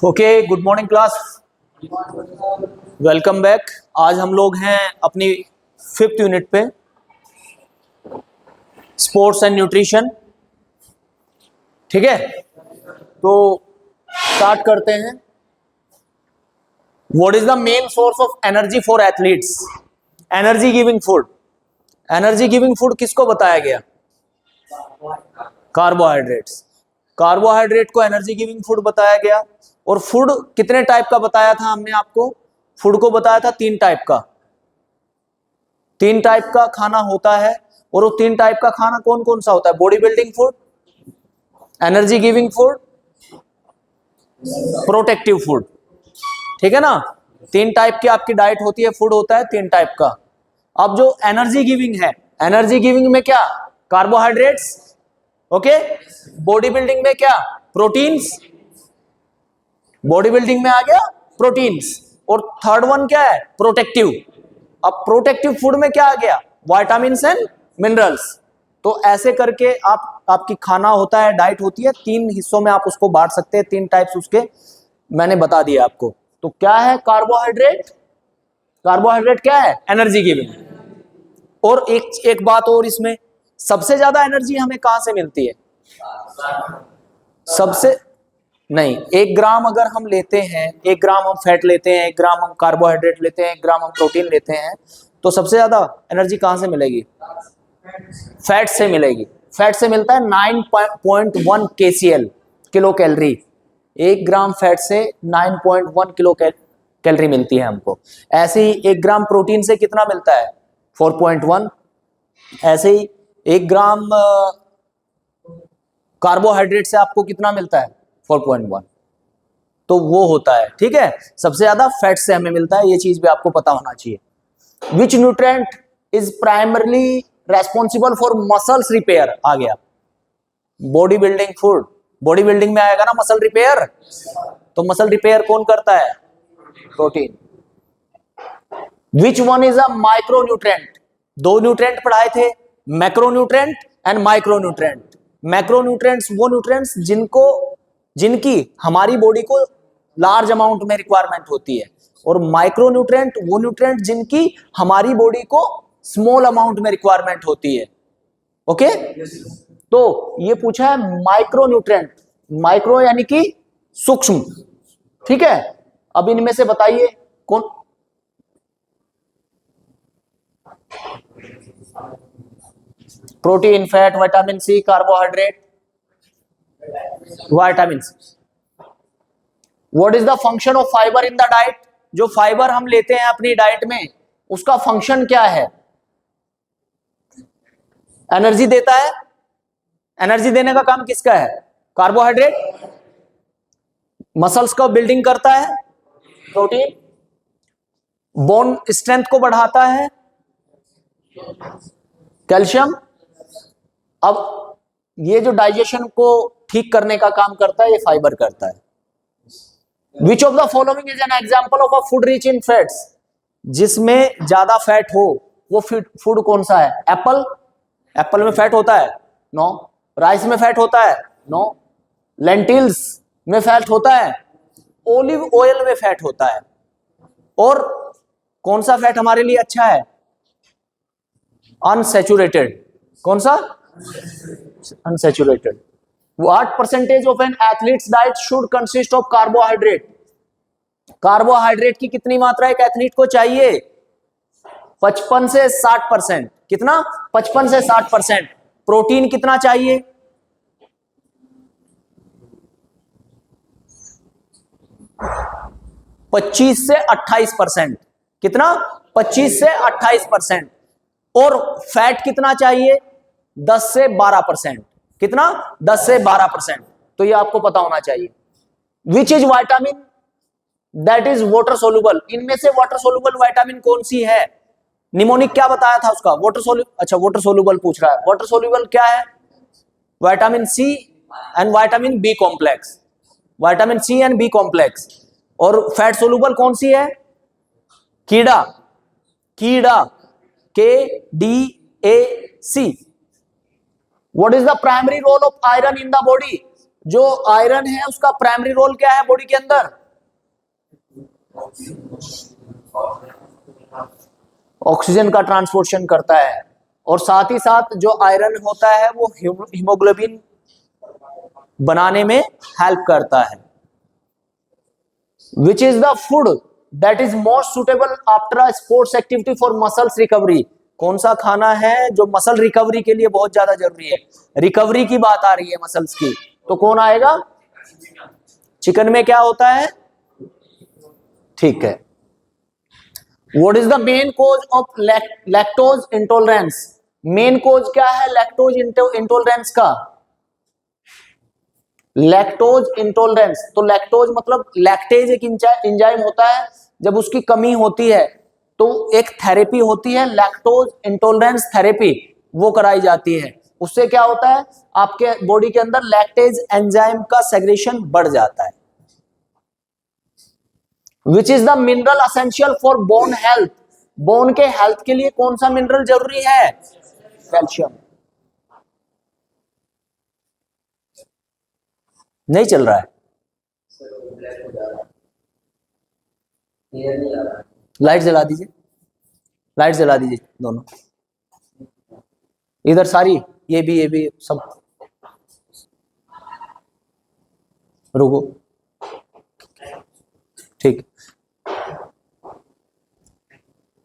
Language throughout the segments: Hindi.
Okay, good morning class, welcome back. आज हम लोग हैं अपनी 5th यूनिट पे, स्पोर्ट्स एंड न्यूट्रिशन। ठीक है, तो स्टार्ट करते हैं। What is the main source of energy for athletes? Energy giving food. Energy giving food किसको बताया गया? कार्बोहाइड्रेट्स। कार्बोहाइड्रेट को एनर्जी गिविंग फूड बताया गया। और फूड कितने टाइप का बताया था हमने आपको? फूड को बताया था 3 टाइप का। 3 टाइप का खाना होता है। और वो 3 टाइप का खाना कौन कौन सा होता है? Body building food, energy giving food, protective food. ठीक है ना? 3 टाइप की आपकी डाइट होती है, फूड होता है 3 टाइप का। अब जो एनर्जी गिविंग है, एनर्जी गिविंग में क्या? कार्बोहाइड्रेट्स। ओके, बॉडी बिल्डिंग में क्या? प्रोटीन्स। बॉडी बिल्डिंग में आ गया प्रोटीन्स। और थर्ड वन क्या है? प्रोटेक्टिव। अब प्रोटेक्टिव फूड में क्या आ गया? Vitamins and minerals. तो ऐसे करके आपकी खाना होता है, डाइट होती है। 3 हिस्सों में आप उसको बांट सकते हैं। 3 टाइप्स उसके मैंने बता दिया आपको। तो क्या है कार्बोहाइड्रेट? कार्बोहाइड्रेट क्या है? Energy giving. और एक बात और, इसमें सबसे ज्यादा एनर्जी हमें कहां से मिलती है? सबसे नहीं, 1 ग्राम अगर हम लेते हैं, 1 ग्राम हम फैट लेते हैं, 1 ग्राम हम कार्बोहाइड्रेट लेते हैं, 1 ग्राम हम प्रोटीन लेते हैं, तो सबसे ज्यादा एनर्जी कहां से मिलेगी? फैट से मिलेगी। फैट से मिलता है 9.1 KCl, किलो कैलोरी। 1 ग्राम फैट से 9.1 किलो कैलोरी मिलती है हमको। ऐसे ही 1 ग्राम प्रोटीन से कितना मिलता है? 4.1। ऐसे ही 1 ग्राम कार्बोहाइड्रेट से आपको कितना मिलता है? 4.1। तो वो होता है। ठीक है, सबसे ज्यादा फैट से हमें मिलता है, ये चीज भी आपको पता होना चाहिए। Which nutrient is primarily responsible for muscles repair? आ गया body building food. Body building में आएगा ना मसल रिपेयर। तो मसल रिपेयर कौन करता है? Protein. Which one is a micro nutrient? 2 nutrient पढ़ाए थे, macro nutrient and micro nutrient. Macro nutrients वो न्यूट्रेंट्स जिनकी हमारी बॉडी को लार्ज अमाउंट में रिक्वायरमेंट होती है। और माइक्रो न्यूट्रेंट वो न्यूट्रेंट जिनकी हमारी बॉडी को स्मॉल अमाउंट में रिक्वायरमेंट होती है। ओके, तो ये पूछा है माइक्रो न्यूट्रेंट। माइक्रो यानी कि सूक्ष्म। ठीक है, अब इनमें से बताइए कौन? Protein, fat, vitamin C, carbohydrate, vitamin C. What is the function of fibre in the diet? जो फाइबर हम लेते हैं अपनी डाइट में, उसका फंक्शन क्या है? एनर्जी देता है। एनर्जी देने का काम किसका है? कार्बोहाइड्रेट। मसल्स को बिल्डिंग करता है, प्रोटीन। बोन स्ट्रेंथ को बढ़ाता है, कैल्शियम। अब ये जो डाइजेशन को ठीक करने का काम करता है, ये फाइबर करता है। विच of the following is an example of a food rich in fats? जिसमें ज्यादा फैट हो वो फूड कौन सा है? एप्पल। एप्पल में फैट होता है? नो। राइस में फैट होता है? नो। लेंटिल्स में फैट होता है? ओलिव ऑयल में फैट होता है। और कौन सा फैट हमारे लिए अच्छा है? अनसैचुरेटेड। कौन सा? Unsaturated. What percentage of an athlete's diet should consist of carbohydrate? Carbohydrate की कितनी मात्रा एक एथलीट को चाहिए? 55 से 60%। कितना? 55 से 60%। प्रोटीन कितना चाहिए? 25 से 28%। कितना? 25 से 28%। और फैट कितना चाहिए? 10 से 12%। कितना? 10 से 12%। तो ये आपको पता होना चाहिए। Which is vitamin that is water soluble? इनमें से वाटर सोल्यूबल विटामिन कौन सी है? निमोनिक क्या बताया था उसका? Water soluble. अच्छा, वाटर सोल्यूबल पूछ रहा है। वाटर सोल्यूबल क्या है? Vitamin C and vitamin B complex. Vitamin C and B complex. और फैट सोल्यूबल कौन सी है? कीड़ा। कीड़ा, KDAC। What is the primary role of iron in the body? जो आयरन है उसका प्राइमरी रोल क्या है बॉडी के अंदर? ऑक्सीजन का ट्रांसपोर्टेशन करता है, और साथ ही साथ जो आयरन होता है वो हीमोग्लोबिन बनाने में हेल्प करता है। Which is the food that is most suitable after a sports activity for muscles recovery? कौन सा खाना है जो मसल रिकवरी के लिए बहुत ज्यादा जरूरी है? रिकवरी की बात आ रही है मसल्स की, तो कौन आएगा? चिकन में क्या होता है? ठीक है। What is the main cause of lactose intolerance? Main cause क्या है लैक्टोज इंटॉलरेंस का? Lactose intolerance. तो लैक्टोज मतलब लैक्टेज एक एंजाइम होता है, जब उसकी कमी होती है तो एक थेरेपी होती है लैक्टोज इंटॉलरेंस थेरेपी, वो कराई जाती है। उससे क्या होता है, आपके बॉडी के अंदर लैक्टेज एंजाइम का सेग्रेशन बढ़ जाता है। Which is the mineral essential for bone health? Bone के हेल्थ के लिए कौन सा मिनरल जरूरी है? कैल्शियम। नहीं चल रहा है, लाइट जला दीजिए, लाइट जला दीजिए दोनों इधर सारी, ये भी सब। रुको, ठीक।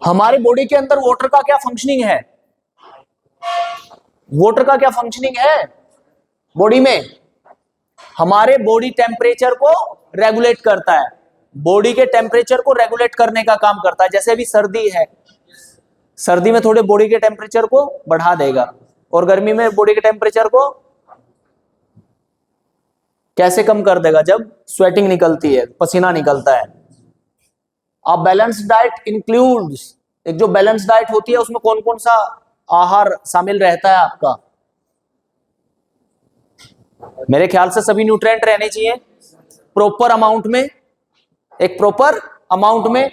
हमारे बॉडी के अंदर वाटर का क्या फंक्शनिंग है? वाटर का क्या फंक्शनिंग है बॉडी में? हमारे बॉडी टेम्परेचर को रेगुलेट करता है, बॉडी के टेम्परेचर को रेगुलेट करने का काम करता है। जैसे अभी सर्दी है, सर्दी में थोड़े बॉडी के टेम्परेचर को बढ़ा देगा, और गर्मी में बॉडी के टेम्परेचर को कैसे कम कर देगा? जब स्वेटिंग निकलती है, पसीना निकलता है। अब बैलेंस डाइट इंक्लूड्स, एक जो बैलेंस डाइट होती है उसमें कौन कौन सा आहार शामिल रहता है आपका? मेरे ख्याल से सभी न्यूट्रिएंट रहने चाहिए प्रॉपर अमाउंट में, एक प्रॉपर अमाउंट में।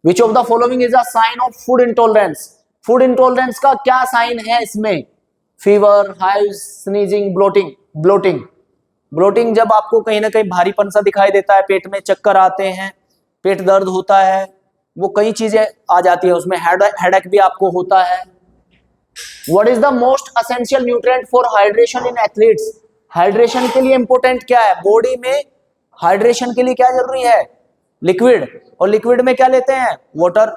Which of the following is a sign of food intolerance? Food intolerance का क्या साइन है इसमें? Fever, hives, sneezing, bloating. Bloating, bloating जब आपको कहीं ना कहीं भारीपन सा दिखाई देता है, पेट में चक्कर आते हैं, पेट दर्द होता है, वो कई चीजें आ जाती है उसमें, हेडेक भी आपको होता है। What is the most essential nutrient for hydration in athletes? Hydration के लिए इंपोर्टेंट क्या है बॉडी में? हाइड्रेशन के लिए क्या जरूरी है? लिक्विड, और लिक्विड में क्या लेते हैं? Water.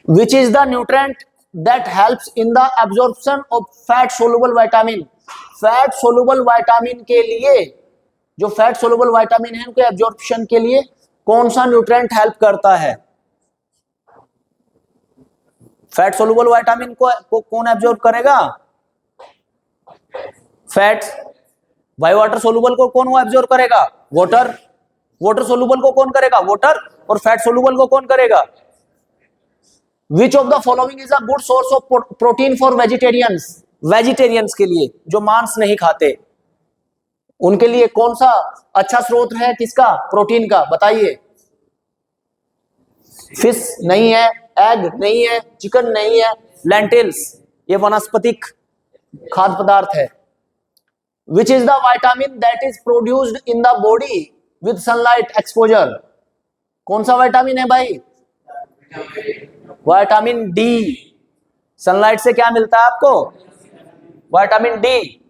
Which is the nutrient that helps in the absorption of fat soluble vitamin? Fat soluble vitamin के लिए, जो फैट सोलुबल विटामिन है उनके एब्जॉर्प्शन के लिए कौन सा न्यूट्रिएंट हेल्प करता है? फैट सोलुबल विटामिन को कौन एब्जॉर्ब करेगा? फैट। भाई वाटर सोलुबल को कौन वो एब्जॉर्ब करेगा? वाटर। वाटर सोलुबल को कौन करेगा? वाटर। और फैट सोलुबल को कौन करेगा? विच of the following is a good source of protein for vegetarians? Vegetarians के लिए, जो मांस नहीं खाते, उनके लिए कौन सा अच्छा स्रोत है किसका? प्रोटीन का, बताइए। फिश नहीं है, एग नहीं है, चिकन नहीं है, लेंटिल्स, ये वनस्पतिक खाद्य पदार्थ है। Which is the vitamin that is produced in the body with sunlight exposure? कौन सा विटामिन है भाई? Vitamin D. सनलाइट से क्या मिलता है आपको? Vitamin D.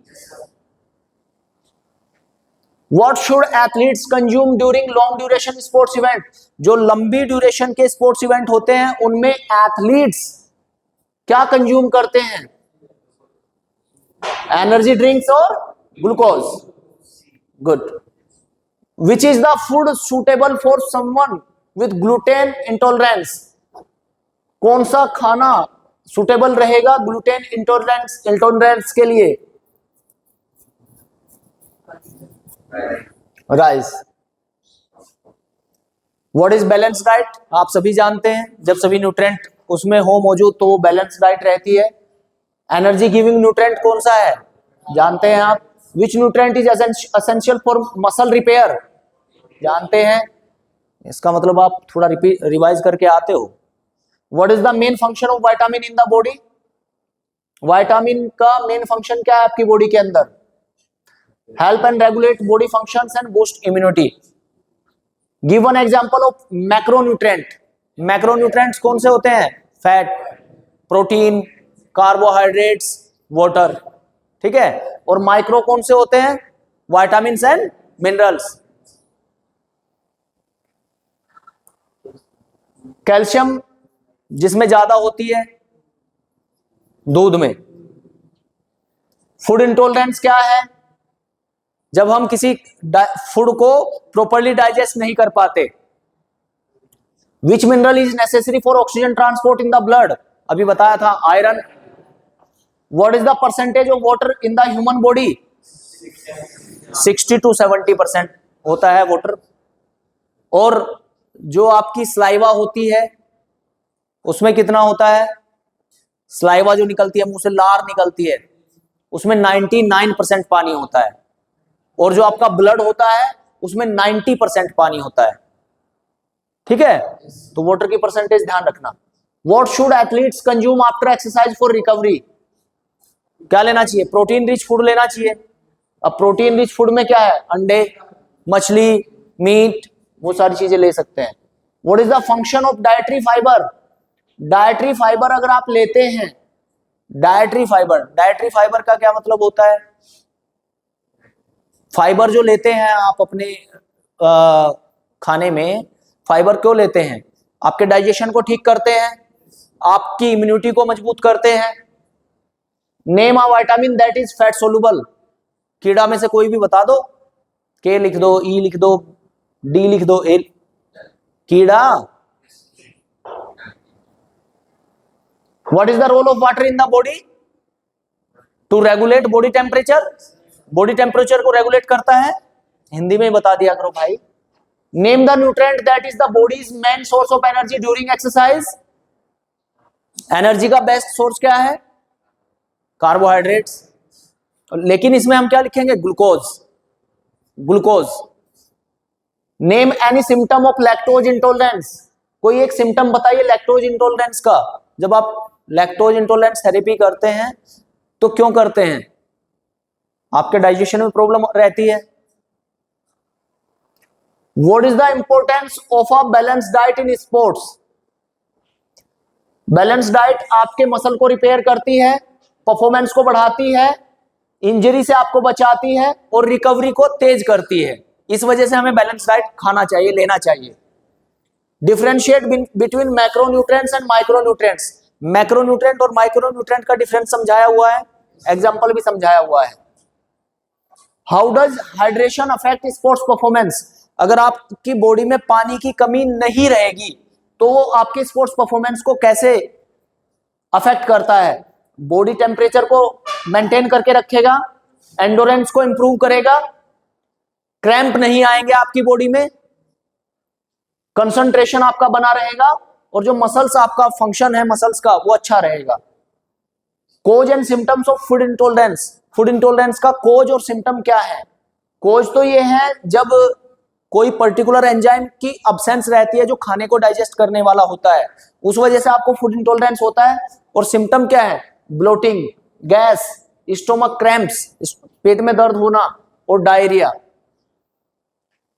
What should athletes consume during long duration sports event? जो लंबी ड्यूरेशन के स्पोर्ट्स इवेंट होते हैं उनमें एथलीट्स क्या कंज्यूम करते हैं? एनर्जी ड्रिंक्स और glucose. Good. Which is the food suitable for someone with gluten intolerance? कौन सा खाना सुटेबल रहेगा ग्लूटेन इंटॉलरेंस के लिए? Rice. What is balance diet? आप सभी जानते हैं, जब सभी न्यूट्रिएंट उसमें हो मौजूद तो वो बैलेंस डाइट रहती है। एनर्जी गिविंग न्यूट्रिएंट कौन सा है? जानते हैं आप। विच nutrient is essential for muscle repair? जानते हैं, इसका मतलब आप थोड़ा रिवाइज करके आते हो। What is the main function of vitamin in the body? Vitamin का मेन फंक्शन क्या है आपकी बॉडी के अंदर? Help and regulate body functions and boost immunity. Give one example of macronutrient. Macronutrients कौन से होते हैं? फैट, प्रोटीन, कार्बोहाइड्रेट्स, वाटर, ठीक है। और माइक्रो कौन से होते हैं? Vitamins and minerals. कैल्शियम जिसमें ज्यादा होती है दूध में। फूड इंटॉलरेंस क्या है? जब हम किसी फूड को प्रॉपरली डाइजेस्ट नहीं कर पाते। विच mineral is necessary for oxygen transport in the blood? अभी बताया था, iron. What is the percentage of water in the human body? 60 to 70% होता है वाटर। और जो आपकी स्लाइवा होती है उसमें कितना होता है? स्लाइवा जो निकलती है, मुंह से लार निकलती है, उसमें 99% पानी होता है। और जो आपका ब्लड होता है उसमें 90% पानी होता है, ठीक है। तो वाटर की परसेंटेज ध्यान रखना। What should athletes consume after exercise for recovery? क्या लेना चाहिए? प्रोटीन रिच फूड लेना चाहिए। अब प्रोटीन रिच फूड में क्या है? अंडे, मछली, मीट, वो सारी चीजें ले सकते हैं। What is the function of dietary fibre? Dietary fibre अगर आप लेते हैं, डाइटरी फाइबर का क्या मतलब होता है? फाइबर जो लेते हैं आप अपने खाने में, फाइबर क्यों लेते हैं? आपके डाइजेशन को ठीक करते हैं, आपकी इम्यूनिटी को मजबूत करते हैं। Name a vitamin that is fat soluble. कीड़ा में से कोई भी बता दो। के लिख दो, ई लिख दो, डी लिख दो, ए। कीड़ा। What is the role of water in the body? To regulate body temperature. Body temperature को रेगुलेट करता है। हिंदी में बता दिया करो भाई। Name the nutrient that is the body's main source of energy during exercise. Energy का बेस्ट सोर्स क्या है? कार्बोहाइड्रेट्स। लेकिन इसमें हम क्या लिखेंगे? Glucose. Name any symptom of lactose intolerance. कोई एक सिम्टम बताइए लैक्टोज इंटॉलरेंस का। जब आप लैक्टोज इंटॉलरेंस थेरेपी करते हैं तो क्यों करते हैं? आपके डाइजेशन में प्रॉब्लम रहती है। What is the importance of a balance diet in sports? Balance diet आपके मसल को रिपेयर करती है, परफॉर्मेंस को बढ़ाती है, इंजरी से आपको बचाती है और रिकवरी को तेज करती है। इस वजह से हमें बैलेंस डाइट खाना चाहिए, लेना चाहिए। Differentiate between macronutrients and micronutrients. Macronutrient और माइक्रोन्यूट्रिएंट का डिफरेंस समझाया हुआ है, एग्जांपल भी समझाया हुआ है। How does hydration affect sports performance? अगर आपकी बॉडी में पानी की कमी नहीं रहेगी तो वो आपके स्पोर्ट्स परफॉर्मेंस को कैसे अफेक्ट करता है? बॉडी टेम्परेचर को मेंटेन करके रखेगा, एंडोरेंस को इंप्रूव करेगा, क्रैम्प नहीं आएंगे आपकी बॉडी में, कंसंट्रेशन आपका बना रहेगा और जो मसल्स आपका फंक्शन है मसल्स का वो अच्छा रहेगा। Cause and symptoms of food intolerance. Food intolerance का कोज और सिम्टम क्या है? कोज तो ये है जब कोई पर्टिकुलर एंजाइम की अब्सेंस रहती है जो खाने को डाइजेस्ट करने वाला होता है, उस वजह से आपको फूड इंटॉलरेंस होता है। और सिम्टम क्या है? ब्लोटिंग, गैस, स्टोमक क्रैम्प्स, पेट में दर्द होना और डायरिया।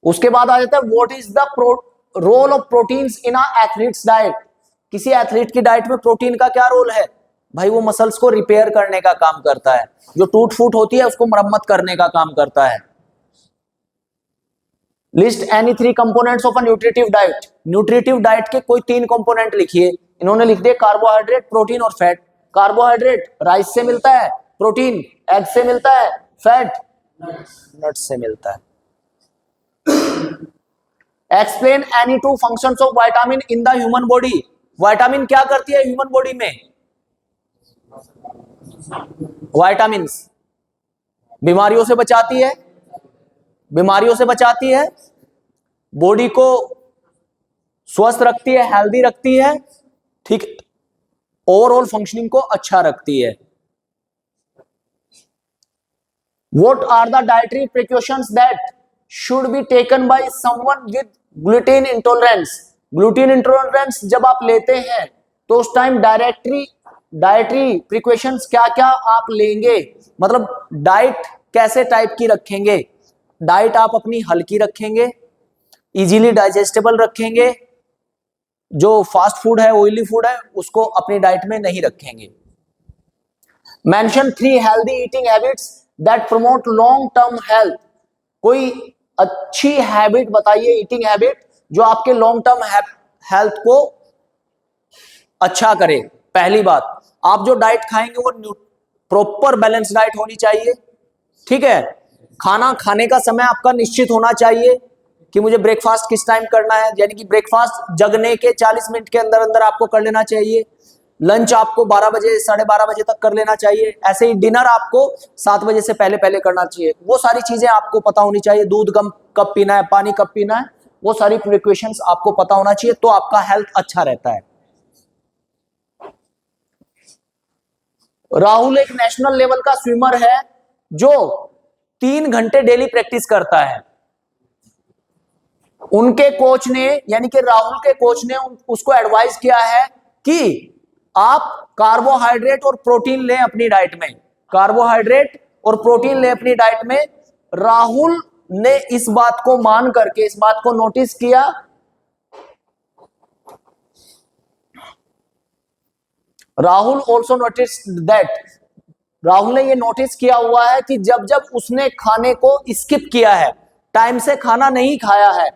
उसके बाद आ जाता है what is the role of proteins in a athlete's diet. किसी एथलीट की डाइट में प्रोटीन का क्या रोल है? भाई वो मसल्स को रिपेयर करने का काम करता है, जो टूट फूट होती है उसको मरम्मत करने का काम करता है। List any 3 components of a nutritive diet. Nutritive diet के कोई 3 कंपोनेंट लिखिए। इन्होंने लिख दिए कार्बोहाइड्रेट, प्रोटीन और फैट। कार्बोहाइड्रेट राइस से मिलता है, प्रोटीन एग से मिलता है, फैट नट्स से मिलता है। Explain any 2 functions of vitamin in the human body. Vitamin क्या करती है ह्यूमन बॉडी में? विटामिन्स बीमारियों से बचाती है, बीमारियों से बचाती है, बॉडी को स्वस्थ रखती है, हेल्दी रखती है, ठीक, ओवरऑल फंक्शनिंग को अच्छा रखती है। What are the dietary precautions that should be taken by someone with gluten intolerance? Gluten intolerance जब आप लेते हैं तो उस टाइम डायरेक्टली डाइटरी प्रिकॉशंस क्या क्या आप लेंगे, मतलब डाइट कैसे टाइप की रखेंगे। डाइट आप अपनी हल्की रखेंगे, इजीली डाइजेस्टेबल रखेंगे, जो फास्ट फूड है, ऑयली फूड है, उसको अपनी डाइट में नहीं रखेंगे। Mention 3 healthy eating habits that promote long term health. कोई अच्छी हैबिट बताइए, ईटिंग हैबिट जो आपके लॉन्ग टर्म हेल्थ को अच्छा करे। पहली बात, आप जो डाइट खाएंगे वो प्रॉपर बैलेंस डाइट होनी चाहिए, ठीक है। खाना खाने का समय आपका निश्चित होना चाहिए कि मुझे ब्रेकफास्ट किस टाइम करना है, यानी कि ब्रेकफास्ट जगने के 40 मिनट के अंदर अंदर आपको कर लेना चाहिए। लंच आपको 12 बजे 12:30 बजे तक कर लेना चाहिए। ऐसे ही डिनर आपको 7 बजे से पहले पहले करना चाहिए। वो सारी चीजें आपको पता होनी चाहिए। दूध कब पीना है, पानी कब पीना है, वो सारी प्रिकॉशंस आपको पता होना चाहिए, तो आपका हेल्थ अच्छा रहता है। राहुल एक नेशनल लेवल का स्विमर है जो 3 घंटे डेली प्रैक्टिस करता है। उनके कोच ने, यानी कि राहुल के कोच ने उसको एडवाइस किया है कि आप कार्बोहाइड्रेट और प्रोटीन लें अपनी डाइट में, कार्बोहाइड्रेट और प्रोटीन लें अपनी डाइट में। राहुल ने इस बात को मान करके, इस बात को नोटिस किया, Rahul also notice that, Rahul ने ये नोटिस किया हुआ है कि जब जब उसने खाने को स्किप किया है, टाइम से खाना नहीं खाया है,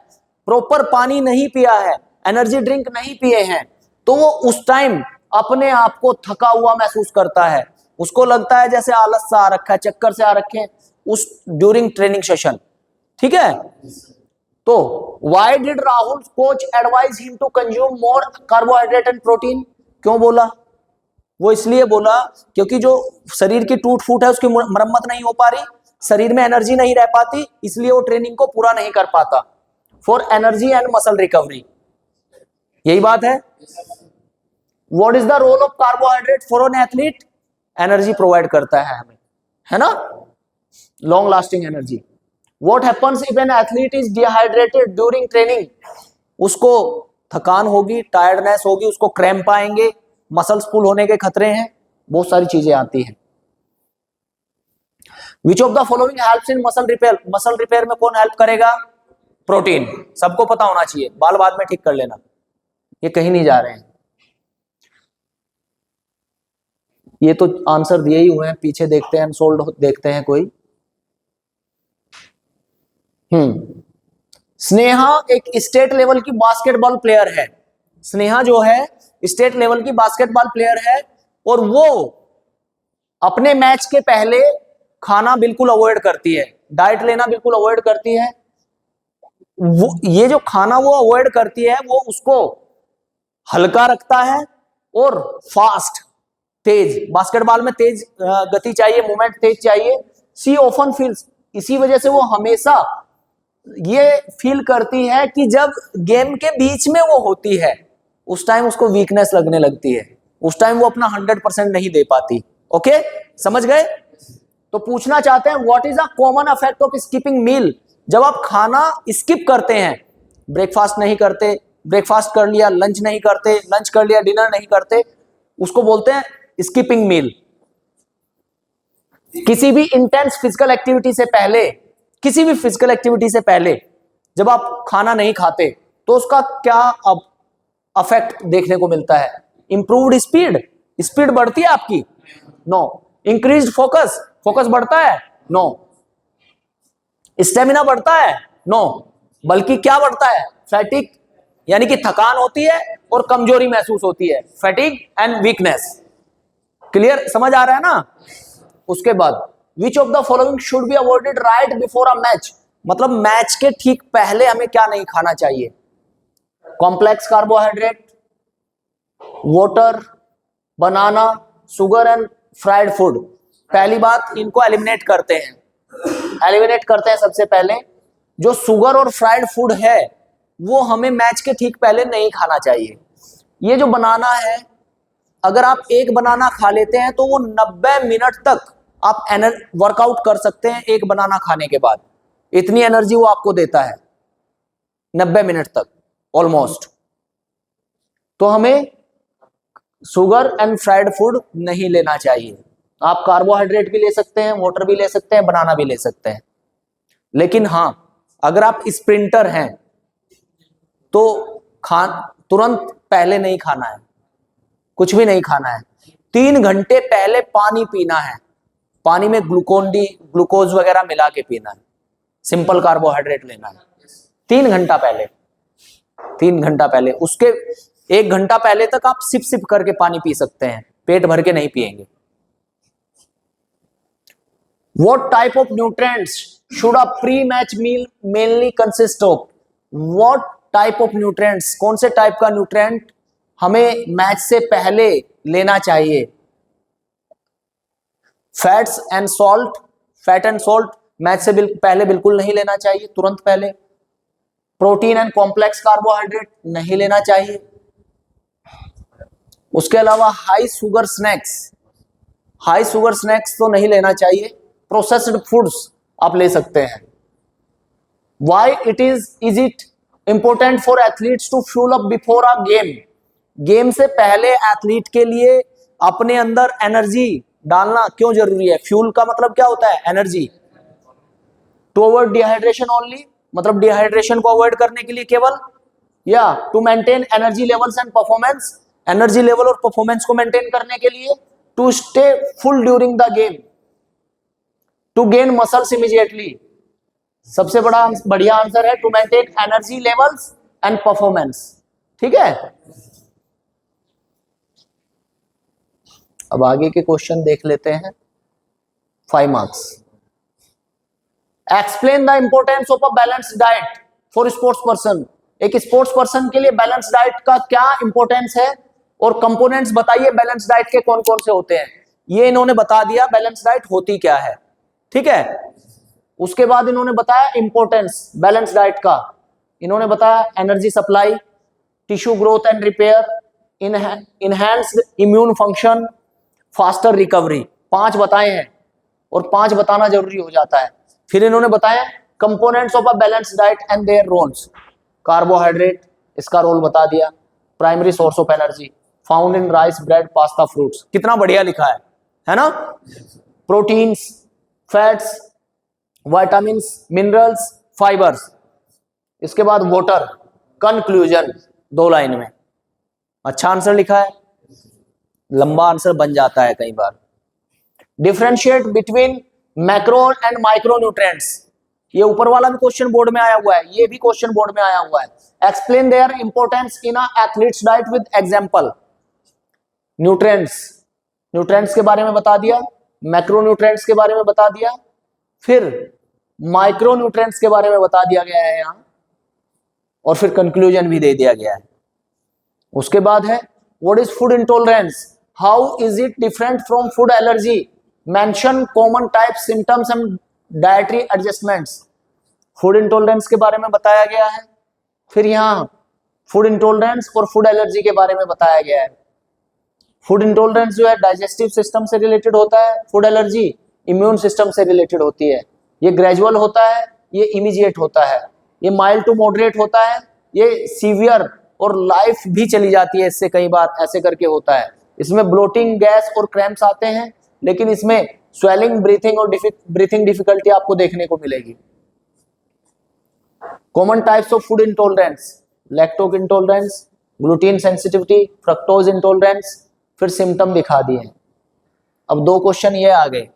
प्रॉपर पानी नहीं पिया है, एनर्जी ड्रिंक नहीं पिए हैं, तो वो उस टाइम अपने आप को थका हुआ महसूस करता है। उसको लगता है जैसे आलस सा आ रखा है, चक्कर से आ रखे हैं उस ड्यूरिंग ट्रेनिंग सेशन, ठीक है। तो why did Rahul coach advise him to consume more carbohydrate and protein? क्यों बोला? वो इसलिए बोला क्योंकि जो शरीर की टूट फूट है उसकी मरम्मत नहीं हो पा रही, शरीर में एनर्जी नहीं रह पाती, इसलिए वो ट्रेनिंग को पूरा नहीं कर पाता। For energy and muscle recovery, यही बात है। What is the role of carbohydrate for an athlete? Energy provide करता है हमें, है ना, long lasting energy. What happens if an athlete is dehydrated during training? उसको थकान होगी, टायर्डनेस होगी, उसको क्रैम्प आएंगे, मसल्स पुल होने के खतरे हैं, बहुत सारी चीजें आती हैं। विच of the following helps in muscle repair? Muscle repair में कौन हेल्प करेगा? प्रोटीन। सबको पता होना चाहिए, बाल बाद में ठीक कर लेना, ये कहीं नहीं जा रहे हैं। ये तो आंसर दिए ही हुए हैं, पीछे देखते हैं, अनसोल्ड देखते हैं कोई। स्नेहा एक स्टेट लेवल की बास्केटबॉल प्लेयर है। स्नेहा जो है स्टेट लेवल की बास्केटबॉल प्लेयर है, और वो अपने मैच के पहले खाना बिल्कुल अवॉइड करती है, डाइट लेना बिल्कुल अवॉइड करती है। वो ये जो खाना वो अवॉइड करती है वो उसको हल्का रखता है और फास्ट, तेज, बास्केटबॉल में तेज गति चाहिए, मूवमेंट तेज चाहिए। सी ऑफन फील्स, इसी वजह से वो हमेशा ये फील करती है कि जब गेम के बीच में वो होती है उस टाइम उसको वीकनेस लगने लगती है, उस टाइम वो अपना 100% नहीं दे पाती। ओके, समझ गए? तो पूछना चाहते हैं what is a common effect of skipping meal? जब आप खाना स्किप करते हैं, ब्रेकफास्ट नहीं करते, ब्रेकफास्ट कर लिया, लंच नहीं करते, लंच कर लिया, डिनर नहीं करते, उसको बोलते हैं स्किपिंग मील। किसी भी इंटेंस फिजिकल एक्टिविटी से पहले, किसी भी फिजिकल एक्टिविटी से पहले जब आप खाना नहीं खाते तो उसका क्या अब अफेक्ट देखने को मिलता है? इंप्रूव्ड स्पीड, स्पीड बढ़ती है आपकी? नो। इंक्रीज्ड फोकस, फोकस बढ़ता है? नो। स्टेमिना बढ़ता है? नो। बल्कि क्या बढ़ता है? फैटिग, यानी कि थकान होती है और कमजोरी महसूस होती है, फैटिग एंड वीकनेस। क्लियर, समझ आ रहा है ना? उसके बाद विच of the following should be avoided right before a match? मतलब मैच के ठीक पहले हमें क्या नहीं खाना चाहिए? Complex carbohydrate, water, banana, sugar and fried food. पहली बात, इनको एलिमिनेट करते हैं, एलिमिनेट करते हैं। सबसे पहले जो शुगर और फ्राइड फूड है वो हमें मैच के ठीक पहले नहीं खाना चाहिए। ये जो बनाना है, अगर आप एक बनाना खा लेते हैं तो वो 90 मिनट तक आप वर्कआउट कर सकते हैं एक बनाना खाने के बाद, इतनी एनर्जी वो आपको देता है 90 मिनट तक ऑलमोस्ट। तो हमें शुगर एंड फ्राइड फूड नहीं लेना चाहिए। आप कार्बोहाइड्रेट भी ले सकते हैं, वाटर भी ले सकते हैं, बनाना भी ले सकते हैं, लेकिन हाँ अगर आप स्प्रिंटर हैं तो तुरंत पहले नहीं खाना है, कुछ भी नहीं खाना है। 3 घंटे पहले पानी पीना है, पानी में ग्लूकोज वगैरह मिला के पीना है, सिंपल कार्बोहाइड्रेट लेना है 3 घंटा पहले। 3 घंटा पहले, उसके 1 घंटा पहले तक आप सिप सिप करके पानी पी सकते हैं, पेट भर के नहीं पिएंगे। What type of nutrients should a pre-match meal mainly consist of? What type of nutrients, कौन से टाइप का न्यूट्रिएंट हमें मैच से पहले लेना चाहिए? Fats and salt, fat and salt match से पहले बिल्कुल नहीं लेना चाहिए, तुरंत पहले। प्रोटीन एंड कॉम्प्लेक्स कार्बोहाइड्रेट नहीं लेना चाहिए। उसके अलावा हाई शुगर स्नैक्स तो नहीं लेना चाहिए। प्रोसेस्ड फूड्स आप ले सकते हैं। Why is it important for athletes to fuel up before a game? Game से पहले एथलीट के लिए अपने अंदर एनर्जी डालना क्यों जरूरी है? फ्यूल का मतलब क्या होता है? Energy. To avoid dehydration only, मतलब डिहाइड्रेशन को अवॉइड करने के लिए केवल, या to maintain energy levels and performance, energy level और परफॉर्मेंस को मेंटेन करने के लिए, to stay full during the game, to gain muscles immediately. सबसे बढ़िया आंसर है to maintain energy levels and performance. ठीक है, अब आगे के क्वेश्चन देख लेते हैं। 5 marks. Explain the importance of a balance diet for sports person. एक स्पोर्ट्स पर्सन के लिए बैलेंस डाइट का क्या इंपॉर्टेंस है, और कंपोनेंट्स बताइए बैलेंस डाइट के कौन कौन से होते हैं। ये इन्होंने बता दिया बैलेंस डाइट होती क्या है। ठीक है, उसके बाद इन्होंने बताया इंपॉर्टेंस बैलेंस डाइट का। इन्होंने बताया energy supply, tissue growth and repair, enhanced immune function, faster recovery. 5 बताए हैं और 5 बताना जरूरी हो जाता है। फिर इन्होंने बताया components of a balance diet and their roles. Carbohydrate, इसका रोल बता दिया। Primary source of energy found in rice, bread, pasta, fruits. कितना बढ़िया लिखा है ना। Proteins, fats, vitamins, minerals, fibres. इसके बाद वाटर। कंक्लूजन 2 लाइन में। अच्छा आंसर लिखा है, लंबा आंसर बन जाता है कई बार। Differentiate between macro and micro nutrients. ये ऊपर वाला भी क्वेश्चन बोर्ड में आया हुआ है, ये भी क्वेश्चन बोर्ड में आया हुआ है। Explain their importance in a athlete's diet with example. Nutrients के बारे में बता दिया, मैक्रो न्यूट्रिएंट्स के बारे में बता दिया, फिर माइक्रो न्यूट्रिएंट्स के बारे में बता दिया गया है यहां, और फिर कंक्लूजन भी दे दिया गया है। उसके बाद है what is food intolerance, how is it different from food allergy, mention common type, symptoms and dietary adjustments. Food intolerance के बारे में बताया गया है, फिर यहाँ फूड इंटॉलरेंस और फूड एलर्जी के बारे में बताया गया है। फूड इंटॉलरेंस जो है डाइजेस्टिव सिस्टम से रिलेटेड होता है, फूड एलर्जी इम्यून सिस्टम से रिलेटेड होती है। ये ग्रेजुअल होता है, ये इमीडिएट होता है, ये माइल्ड टू मॉडरेट होता है, ये सीवियर और लाइफ भी चली जाती है इससे, कई बार ऐसे करके होता है। इसमें ब्लोटिंग, गैस और क्रैम्प्स आते हैं, लेकिन इसमें स्वेलिंग, ब्रीथिंग और ब्रीथिंग डिफिकल्टी आपको देखने को मिलेगी। Common types of food intolerance, lactose intolerance, gluten sensitivity, fructose intolerance, फिर सिम्टम दिखा दिए हैं। अब 2 क्वेश्चन ये आ गए।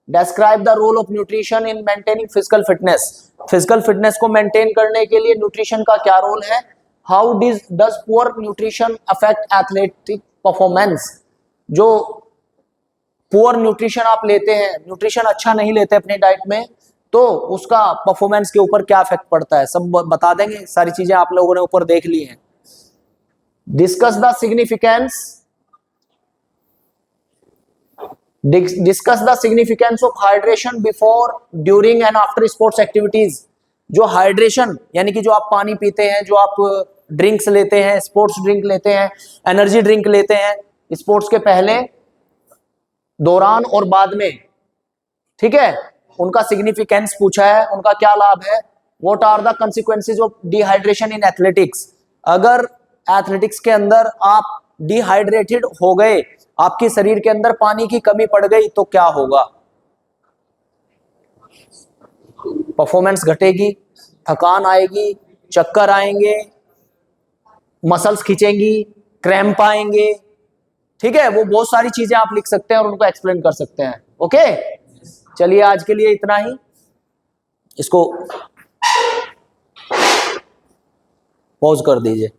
Describe the role of nutrition in maintaining physical fitness. Physical fitness को मेंटेन करने के लिए न्यूट्रिशन का क्या रोल है? How does poor nutrition affect athletic performance? जो पुअर न्यूट्रिशन आप लेते हैं, न्यूट्रिशन अच्छा नहीं लेते अपने डाइट में, तो उसका परफॉर्मेंस के ऊपर क्या इफेक्ट पड़ता है, सब बता देंगे। सारी चीजें आप लोगों ने ऊपर देख ली हैं। Discuss the significance of hydration before, during and after sports activities. जो हाइड्रेशन यानी कि जो आप पानी पीते हैं, जो आप ड्रिंक्स लेते हैं, स्पोर्ट्स ड्रिंक लेते हैं, एनर्जी ड्रिंक लेते हैं स्पोर्ट्स के पहले, दौरान और बाद में, ठीक है, उनका सिग्निफिकेंस पूछा है, उनका क्या लाभ है। What are the consequences of dehydration in athletics. अगर एथलेटिक्स के अंदर आप डिहाइड्रेटेड हो गए, आपके शरीर के अंदर पानी की कमी पड़ गई, तो क्या होगा? परफॉर्मेंस घटेगी, थकान आएगी, चक्कर आएंगे, मसल्स खींचेंगी, क्रैम्प आएंगे। ठीक है, वो बहुत सारी चीजें आप लिख सकते हैं और उनको एक्सप्लेन कर सकते हैं। ओके, चलिए आज के लिए इतना ही, इसको पॉज कर दीजिए।